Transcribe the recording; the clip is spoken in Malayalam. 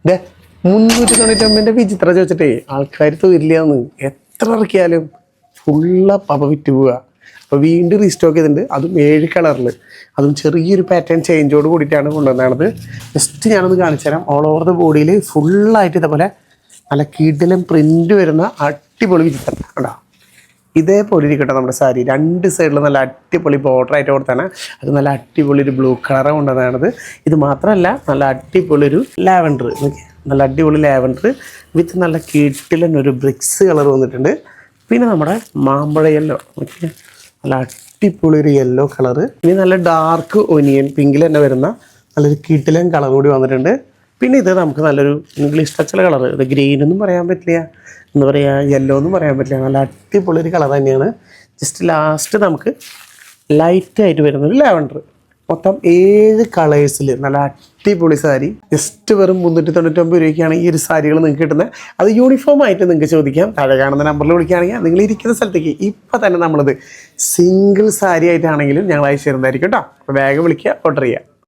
ഇതേ 399 വിചിത്ര ചോദിച്ചിട്ടേ ആൾക്കാർ തീരില്ലാന്ന് എത്ര ഇറക്കിയാലും ഫുള്ള് വിറ്റ് പോവുക. അപ്പോൾ വീണ്ടും റീസ്റ്റോക്ക് ചെയ്തിട്ടുണ്ട്, അതും 7 കളറിൽ, അതും ചെറിയൊരു പാറ്റേൺ ചേഞ്ചോട് കൂടിയിട്ടാണ് കൊണ്ടുവന്നത്. ജസ്റ്റ് ഞാനൊന്ന് കാണിച്ചു തരാം. ഓൾ ഓവർ ദ ബോഡിയിൽ ഫുള്ളായിട്ട് ഇതേപോലെ നല്ല കിടിലൻ പ്രിൻ്റ് വരുന്ന അടിപൊളി വിചിത്രം കണ്ടോ. ഇതേപോലെ ഇരിക്കട്ടെ നമ്മുടെ സാരി, 2 സൈഡിൽ നല്ല അടിപൊളി ബോർഡറായിട്ട് കൊടുത്താണ്. അത് നല്ല അടിപൊളി ഒരു ബ്ലൂ കളറ് കൊണ്ടുവന്നതാണത്. ഇത് മാത്രമല്ല നല്ല അടിപൊളി ഒരു ലാവൻഡർ, നല്ല അടിപൊളി ലാവൻഡർ വിത്ത് നല്ല കിടിലൻ ഒരു ബ്രിക്സ് കളർ വന്നിട്ടുണ്ട്. പിന്നെ നമ്മുടെ മാമ്പഴ യെല്ലോ, ഓക്കെ, നല്ല അടിപൊളി ഒരു യെല്ലോ കളറ്. ഇനി നല്ല ഡാർക്ക് ഒനിയൻ പിങ്കിൽ തന്നെ വരുന്ന നല്ലൊരു കിടിലൻ കളർ കൂടി വന്നിട്ടുണ്ട്. പിന്നെ ഇത് നമുക്ക് നല്ലൊരു ഇംഗ്ലീഷ് ടച്ചുള്ള കളർ, ഇത് ഗ്രീൻ ഒന്നും പറയാൻ പറ്റില്ല, എന്താ പറയുക, യെല്ലോ ഒന്നും പറയാൻ പറ്റില്ല, നല്ല അടിപൊളി ഒരു കളർ തന്നെയാണ്. ജസ്റ്റ് ലാസ്റ്റ് നമുക്ക് ലൈറ്റായിട്ട് വരുന്നൊരു ലാവൻഡർ. മൊത്തം 7 കളേഴ്സിൽ നല്ല അടിപൊളി സാരി. ജസ്റ്റ് വെറും 399 രൂപയ്ക്കാണ് ഈ ഒരു സാരികൾ നിങ്ങൾക്ക് കിട്ടുന്നത്. അത് യൂണിഫോം ആയിട്ട് നിങ്ങൾക്ക് ചോദിക്കാം. താഴെ കാണുന്ന നമ്പറിൽ വിളിക്കുകയാണെങ്കിൽ നിങ്ങൾ ഇരിക്കുന്ന സ്ഥലത്തേക്ക് ഇപ്പം തന്നെ നമ്മളിത് സിംഗിൾ സാരി ആയിട്ടാണെങ്കിലും ഞങ്ങൾ അയച്ചു തരുന്നതായിരിക്കും കേട്ടോ. അപ്പോൾ വേഗം വിളിക്കുക, ഓർഡർ ചെയ്യുക.